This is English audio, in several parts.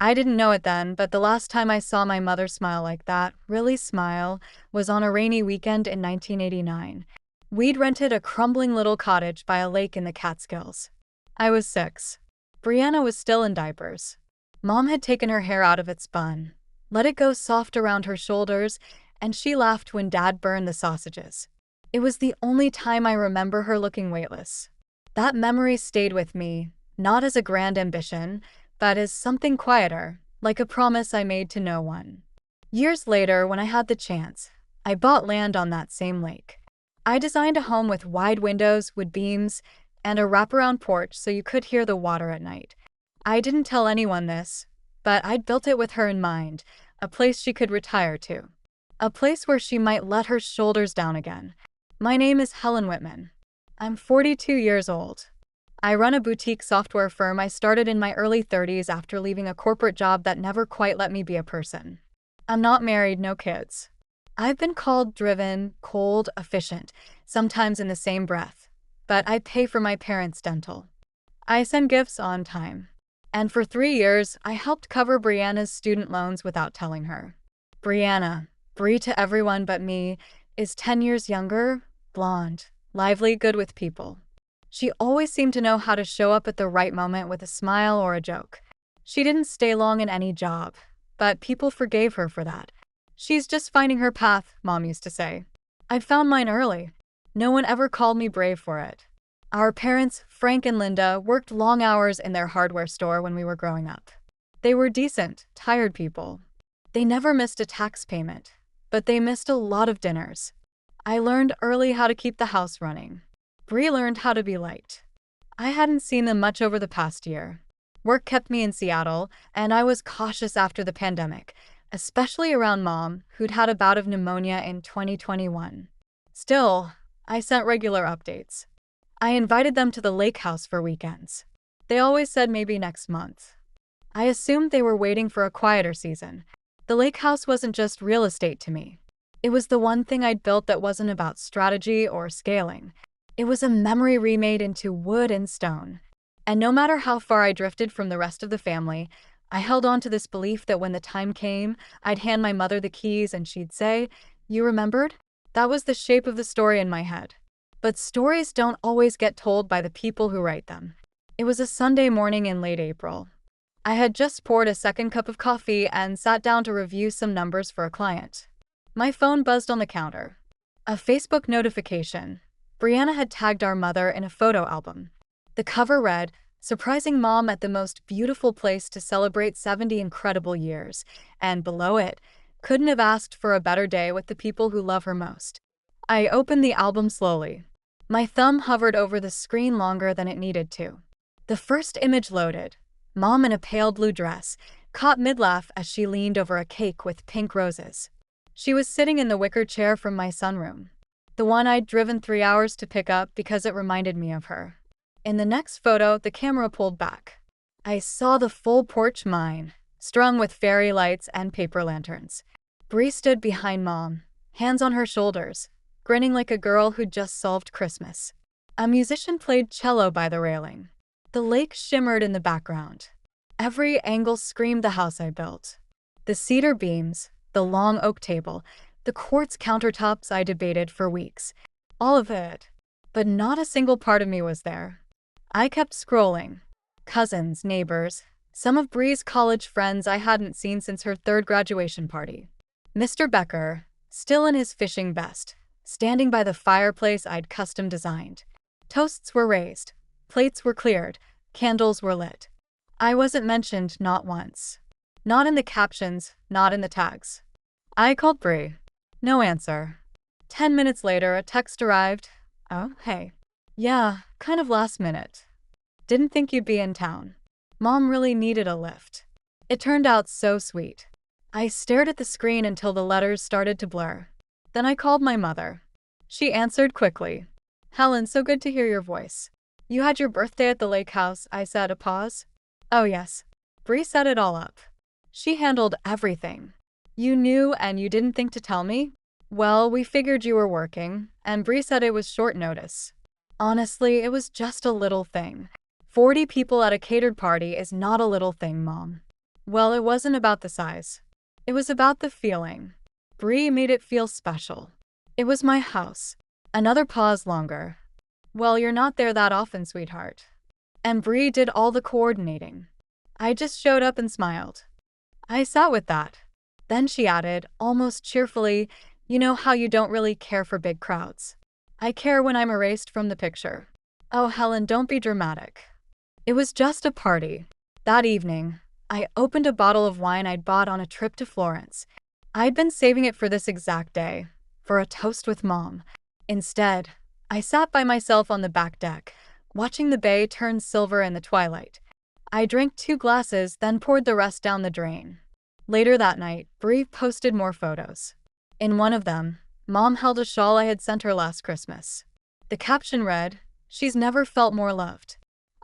I didn't know it then, but the last time I saw my mother smile like that, really smile, was on a rainy weekend in 1989. We'd rented a crumbling little cottage by a lake in the Catskills. I was 6. Brianna was still in diapers. Mom had taken her hair out of its bun, let it go soft around her shoulders, and she laughed when Dad burned the sausages. It was the only time I remember her looking weightless. That memory stayed with me, not as a grand ambition, but as something quieter, like a promise I made to no one. Years later, when I had the chance, I bought land on that same lake. I designed a home with wide windows, wood beams, and a wraparound porch so you could hear the water at night. I didn't tell anyone this, but I'd built it with her in mind, a place she could retire to. A place where she might let her shoulders down again. My name is Helen Whitman. I'm 42 years old. I run a boutique software firm I started in my early 30s after leaving a corporate job that never quite let me be a person. I'm not married, no kids. I've been called driven, cold, efficient, sometimes in the same breath, but I pay for my parents' dental. I send gifts on time. And for 3 years, I helped cover Brianna's student loans without telling her. Brianna, Bri to everyone but me, is 10 years younger, blonde, lively, good with people. She always seemed to know how to show up at the right moment with a smile or a joke. She didn't stay long in any job, but people forgave her for that. She's just finding her path, Mom used to say. I found mine early. No one ever called me brave for it. Our parents, Frank and Linda, worked long hours in their hardware store when we were growing up. They were decent, tired people. They never missed a tax payment, but they missed a lot of dinners. I learned early how to keep the house running. Bri learned how to be liked. I hadn't seen them much over the past year. Work kept me in Seattle, and I was cautious after the pandemic, especially around Mom, who'd had a bout of pneumonia in 2021. Still, I sent regular updates. I invited them to the lake house for weekends. They always said maybe next month. I assumed they were waiting for a quieter season. The lake house wasn't just real estate to me. It was the one thing I'd built that wasn't about strategy or scaling. It was a memory remade into wood and stone. And no matter how far I drifted from the rest of the family, I held on to this belief that when the time came, I'd hand my mother the keys and she'd say, "You remembered?" That was the shape of the story in my head. But stories don't always get told by the people who write them. It was a Sunday morning in late April. I had just poured a second cup of coffee and sat down to review some numbers for a client. My phone buzzed on the counter. A Facebook notification. Brianna had tagged our mother in a photo album. The cover read, "Surprising Mom at the most beautiful place to celebrate 70 incredible years," and below it, "Couldn't have asked for a better day with the people who love her most." I opened the album slowly. My thumb hovered over the screen longer than it needed to. The first image loaded. Mom in a pale blue dress, caught mid-laugh as she leaned over a cake with pink roses. She was sitting in the wicker chair from my sunroom, the one I'd driven 3 hours to pick up because it reminded me of her. In the next photo, the camera pulled back. I saw the full porch mine, strung with fairy lights and paper lanterns. Bri stood behind Mom, hands on her shoulders, grinning like a girl who'd just solved Christmas. A musician played cello by the railing. The lake shimmered in the background. Every angle screamed the house I built. The cedar beams, the long oak table, the quartz countertops I debated for weeks. All of it. But not a single part of me was there. I kept scrolling. Cousins, neighbors, some of Bri's college friends I hadn't seen since her 3rd graduation party. Mr. Becker, still in his fishing vest, standing by the fireplace I'd custom designed. Toasts were raised. Plates were cleared. Candles were lit. I wasn't mentioned, not once. Not in the captions, not in the tags. I called Bri. No answer. 10 minutes later, a text arrived. "Oh, hey. Yeah, kind of last minute. Didn't think you'd be in town. Mom really needed a lift." It turned out so sweet. I stared at the screen until the letters started to blur. Then I called my mother. She answered quickly. "Helen, so good to hear your voice. You had your birthday at the lake house," I said, a pause. "Oh yes." Bri set it all up. She handled everything. "You knew and you didn't think to tell me?" "Well, we figured you were working," and Bri said it was short notice. Honestly, it was just a little thing. 40 people at a catered party is not a little thing, Mom. Well, it wasn't about the size. It was about the feeling. Bree made it feel special. It was my house. Another pause longer. Well, you're not there that often, sweetheart. And Bree did all the coordinating. I just showed up and smiled. I sat with that. Then she added, almost cheerfully, you know how you don't really care for big crowds. I care when I'm erased from the picture. Oh, Helen, don't be dramatic. It was just a party. That evening, I opened a bottle of wine I'd bought on a trip to Florence. I'd been saving it for this exact day, for a toast with Mom. Instead, I sat by myself on the back deck, watching the bay turn silver in the twilight. I drank 2 glasses, then poured the rest down the drain. Later that night, Bree posted more photos. In one of them, Mom held a shawl I had sent her last Christmas. The caption read, "She's never felt more loved."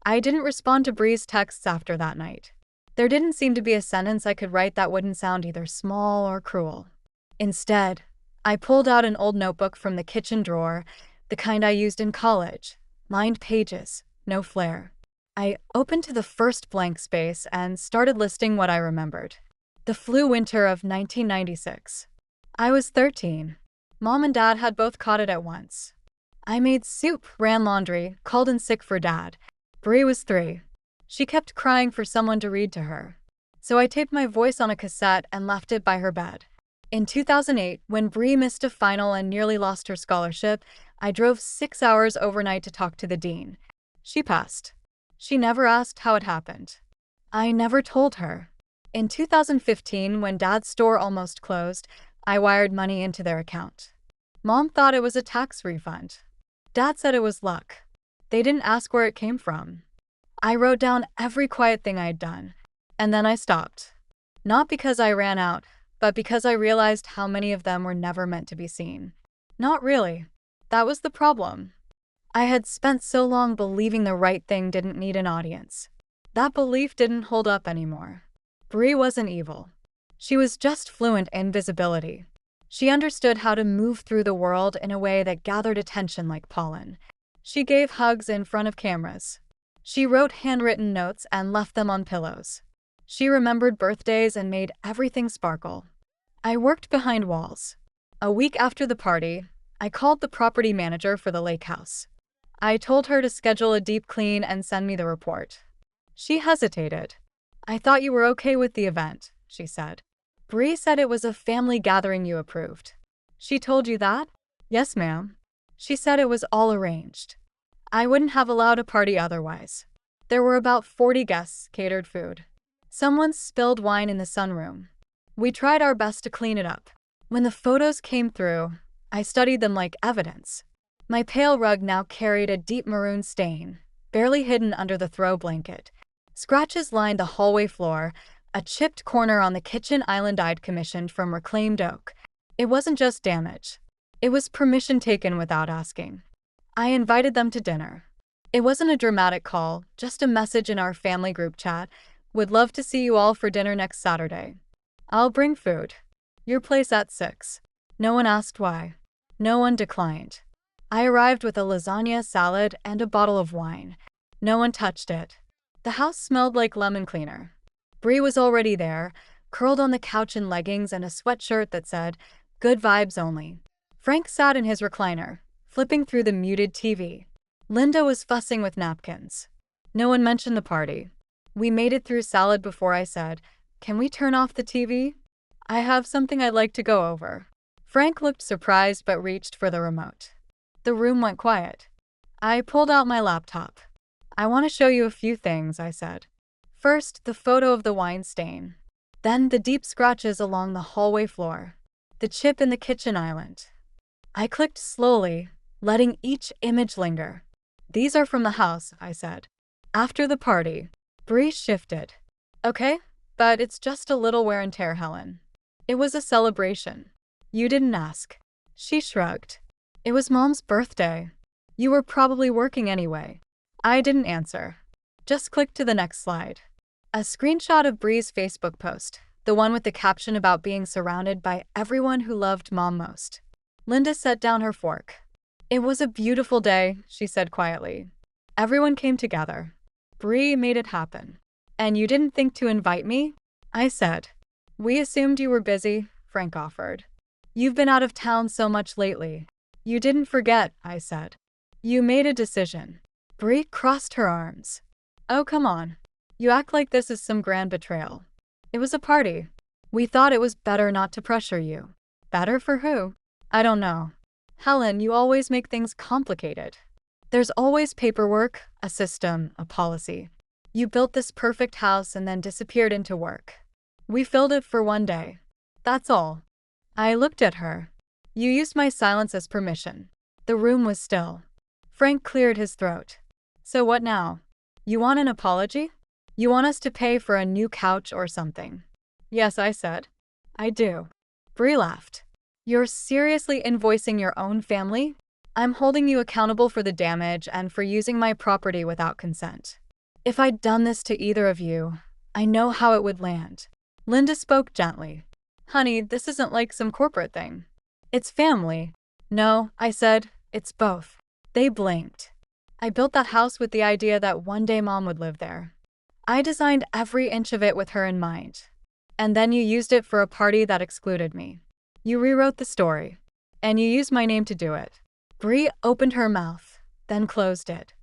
I didn't respond to Bree's texts after that night. There didn't seem to be a sentence I could write that wouldn't sound either small or cruel. Instead, I pulled out an old notebook from the kitchen drawer, the kind I used in college. Lined pages, no flair. I opened to the first blank space and started listing what I remembered. The flu winter of 1996. I was 13. Mom and Dad had both caught it at once. I made soup, ran laundry, called in sick for Dad. Bree was 3. She kept crying for someone to read to her. So I taped my voice on a cassette and left it by her bed. In 2008, when Bree missed a final and nearly lost her scholarship, I drove 6 hours overnight to talk to the dean. She passed. She never asked how it happened. I never told her. In 2015, when Dad's store almost closed, I wired money into their account. Mom thought it was a tax refund. Dad said it was luck. They didn't ask where it came from. I wrote down every quiet thing I'd done, and then I stopped. Not because I ran out, but because I realized how many of them were never meant to be seen. Not really. That was the problem. I had spent so long believing the right thing didn't need an audience. That belief didn't hold up anymore. Bree wasn't evil. She was just fluent in visibility. She understood how to move through the world in a way that gathered attention like pollen. She gave hugs in front of cameras. She wrote handwritten notes and left them on pillows. She remembered birthdays and made everything sparkle. I worked behind walls. A week after the party, I called the property manager for the lake house. I told her to schedule a deep clean and send me the report. She hesitated. "I thought you were okay with the event," she said. "Bree said it was a family gathering you approved." "She told you that?" "Yes, ma'am. She said it was all arranged. I wouldn't have allowed a party otherwise." There were about 40 guests, catered food. Someone spilled wine in the sunroom. We tried our best to clean it up. When the photos came through, I studied them like evidence. My pale rug now carried a deep maroon stain, barely hidden under the throw blanket. Scratches lined the hallway floor, a chipped corner on the kitchen island I'd commissioned from reclaimed oak. It wasn't just damage. It was permission taken without asking. I invited them to dinner. It wasn't a dramatic call, just a message in our family group chat. "Would love to see you all for dinner next Saturday. I'll bring food. Your place at 6. No one asked why. No one declined. I arrived with a lasagna, salad, and a bottle of wine. No one touched it. The house smelled like lemon cleaner. Bree was already there, curled on the couch in leggings and a sweatshirt that said, "Good vibes only." Frank sat in his recliner, flipping through the muted TV. Linda was fussing with napkins. No one mentioned the party. We made it through salad before I said, "Can we turn off the TV? I have something I'd like to go over." Frank looked surprised but reached for the remote. The room went quiet. I pulled out my laptop. "I want to show you a few things," I said. First, the photo of the wine stain. Then the deep scratches along the hallway floor. The chip in the kitchen island. I clicked slowly, letting each image linger. "These are from the house," I said. "After the party." Bree shifted. "Okay, but it's just a little wear and tear, Helen. It was a celebration. You didn't ask." She shrugged. "It was Mom's birthday. You were probably working anyway." I didn't answer. Just clicked to the next slide. A screenshot of Bree's Facebook post, the one with the caption about being surrounded by everyone who loved Mom most. Linda set down her fork. "It was a beautiful day," she said quietly. "Everyone came together. Bree made it happen. And you didn't think to invite me?" I said. We assumed you were busy, Frank offered. You've been out of town so much lately. You didn't forget, I said. You made a decision. Bree crossed her arms. Oh, come on. You act like this is some grand betrayal. It was a party. We thought it was better not to pressure you. Better for who? I don't know. Helen, you always make things complicated. There's always paperwork, a system, a policy. You built this perfect house and then disappeared into work. We filled it for one day. That's all. I looked at her. You used my silence as permission. The room was still. Frank cleared his throat. So what now? You want an apology? You want us to pay for a new couch or something? Yes, I said. I do. Bree laughed. You're seriously invoicing your own family? I'm holding you accountable for the damage and for using my property without consent. If I'd done this to either of you, I know how it would land. Linda spoke gently. Honey, this isn't like some corporate thing. It's family. No, I said, it's both. They blinked. I built that house with the idea that one day Mom would live there. I designed every inch of it with her in mind. And then you used it for a party that excluded me. You rewrote the story. And you used my name to do it. Bree opened her mouth, then closed it.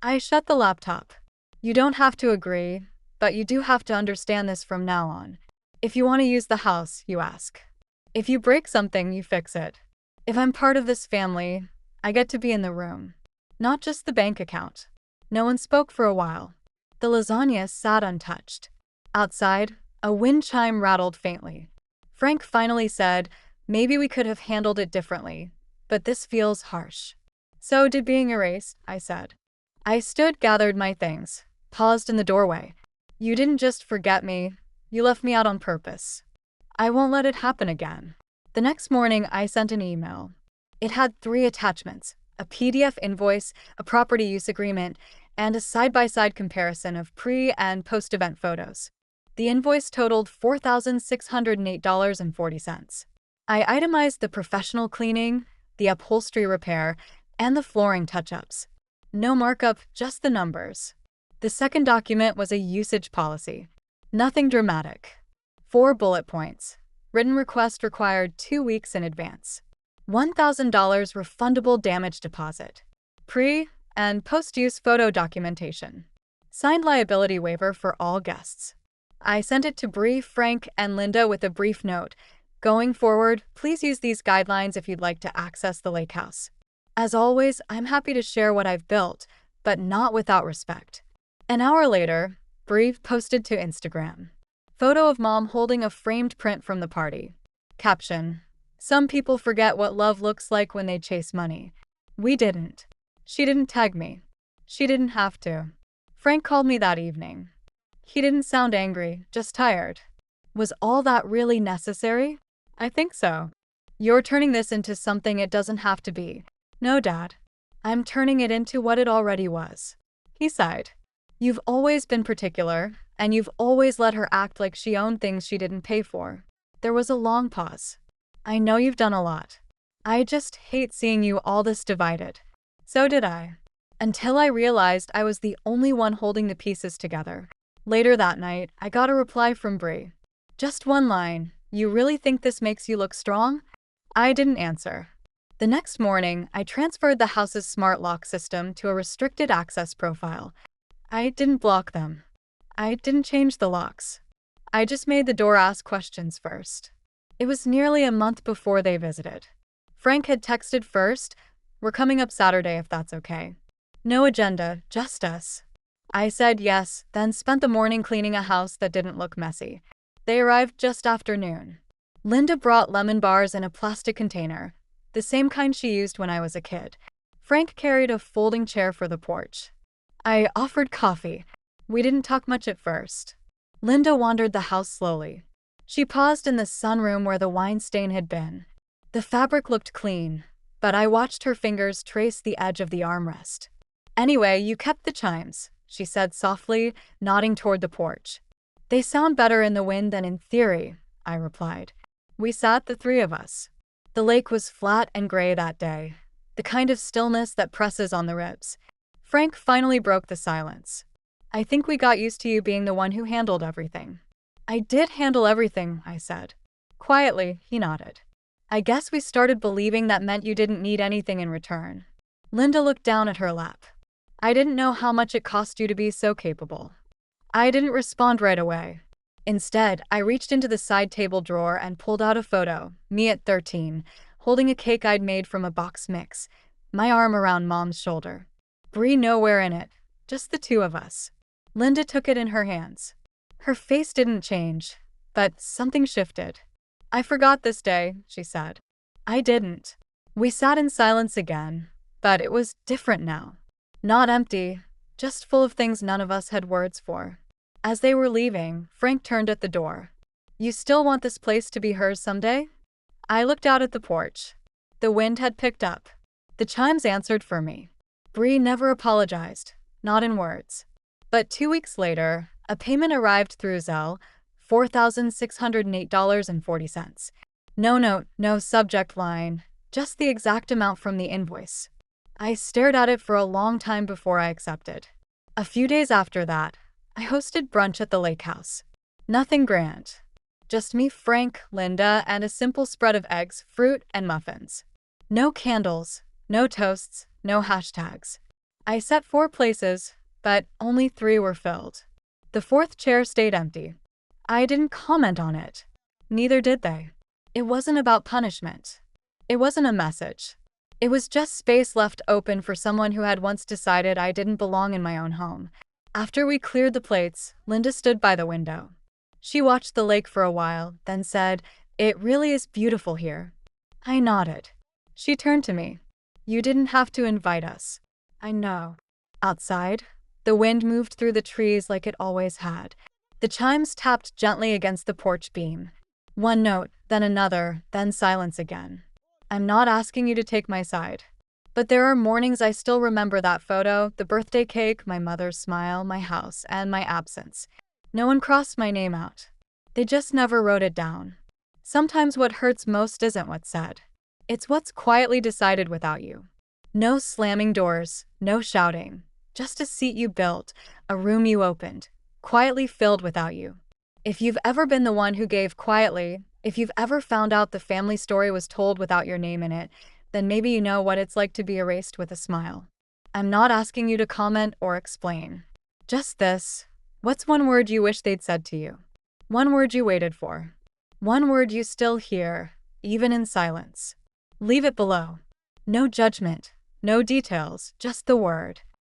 I shut the laptop. You don't have to agree, but you do have to understand this from now on. If you want to use the house, you ask. If you break something, you fix it. If I'm part of this family, I get to be in the room. Not just the bank account. No one spoke for a while. The lasagna sat untouched. Outside, a wind chime rattled faintly. Frank finally said, maybe we could have handled it differently, but this feels harsh. So did being erased, I said. I stood, gathered my things, paused in the doorway. You didn't just forget me, you left me out on purpose. I won't let it happen again. The next morning, I sent an email. It had 3 attachments, a PDF invoice, a property use agreement, and a side-by-side comparison of pre- and post-event photos. The invoice totaled $4,608.40. I itemized the professional cleaning, the upholstery repair, and the flooring touch-ups. No markup, just the numbers. The second document was a usage policy. Nothing dramatic. 4 bullet points. Written request required 2 weeks in advance. $1,000 refundable damage deposit. Pre- and post-use photo documentation. Signed liability waiver for all guests. I sent it to Bree, Frank, and Linda with a brief note. Going forward, please use these guidelines if you'd like to access the lake house. As always, I'm happy to share what I've built, but not without respect. An hour later, Bree posted to Instagram. Photo of Mom holding a framed print from the party. Caption: some people forget what love looks like when they chase money. We didn't. She didn't tag me. She didn't have to. Frank called me that evening. He didn't sound angry, just tired. Was all that really necessary? I think so. You're turning this into something it doesn't have to be. No, Dad. I'm turning it into what it already was. He sighed. You've always been particular, and you've always let her act like she owned things she didn't pay for. There was a long pause. I know you've done a lot. I just hate seeing you all this divided. So did I. Until I realized I was the only one holding the pieces together. Later that night, I got a reply from Bree. Just one line. You really think this makes you look strong? I didn't answer. The next morning, I transferred the house's smart lock system to a restricted access profile. I didn't block them. I didn't change the locks. I just made the door ask questions first. It was nearly a month before they visited. Frank had texted first, "We're coming up Saturday if that's okay." No agenda, just us. I said yes, then spent the morning cleaning a house that didn't look messy. They arrived just after noon. Linda brought lemon bars in a plastic container, the same kind she used when I was a kid. Frank carried a folding chair for the porch. I offered coffee. We didn't talk much at first. Linda wandered the house slowly. She paused in the sunroom where the wine stain had been. The fabric looked clean, but I watched her fingers trace the edge of the armrest. Anyway, you kept the chimes, she said softly, nodding toward the porch. They sound better in the wind than in theory, I replied. We sat, the 3 of us. The lake was flat and gray that day, the kind of stillness that presses on the ribs. Frank finally broke the silence. I think we got used to you being the one who handled everything. I did handle everything, I said. Quietly, he nodded. I guess we started believing that meant you didn't need anything in return. Linda looked down at her lap. I didn't know how much it cost you to be so capable. I didn't respond right away. Instead, I reached into the side table drawer and pulled out a photo, me at 13, holding a cake I'd made from a box mix, my arm around Mom's shoulder. Bree nowhere in it, just the two of us. Linda took it in her hands. Her face didn't change, but something shifted. I forgot this day, she said. I didn't. We sat in silence again, but it was different now. Not empty, just full of things none of us had words for. As they were leaving, Frank turned at the door. You still want this place to be hers someday? I looked out at the porch. The wind had picked up. The chimes answered for me. Bree never apologized, not in words. But 2 weeks later, a payment arrived through Zelle, $4,608.40. No note, no subject line, just the exact amount from the invoice. I stared at it for a long time before I accepted. A few days after that, I hosted brunch at the lake house. Nothing grand. Just me, Frank, Linda, and a simple spread of eggs, fruit, and muffins. No candles, no toasts, no hashtags. I set 4 places, but only 3 were filled. The 4th chair stayed empty. I didn't comment on it. Neither did they. It wasn't about punishment. It wasn't a message. It was just space left open for someone who had once decided I didn't belong in my own home. After we cleared the plates, Linda stood by the window. She watched the lake for a while, then said, "It really is beautiful here." I nodded. She turned to me. "You didn't have to invite us." I know. Outside, the wind moved through the trees like it always had. The chimes tapped gently against the porch beam. One note, then another, then silence again. I'm not asking you to take my side. But there are mornings I still remember that photo, the birthday cake, my mother's smile, my house, and my absence. No one crossed my name out. They just never wrote it down. Sometimes what hurts most isn't what's said. It's what's quietly decided without you. No slamming doors, no shouting. Just a seat you built, a room you opened, quietly filled without you. If you've ever been the one who gave quietly, if you've ever found out the family story was told without your name in it, then maybe you know what it's like to be erased with a smile. I'm not asking you to comment or explain. Just this. What's one word you wish they'd said to you? One word you waited for. One word you still hear, even in silence. Leave it below. No judgment, no details, just the word.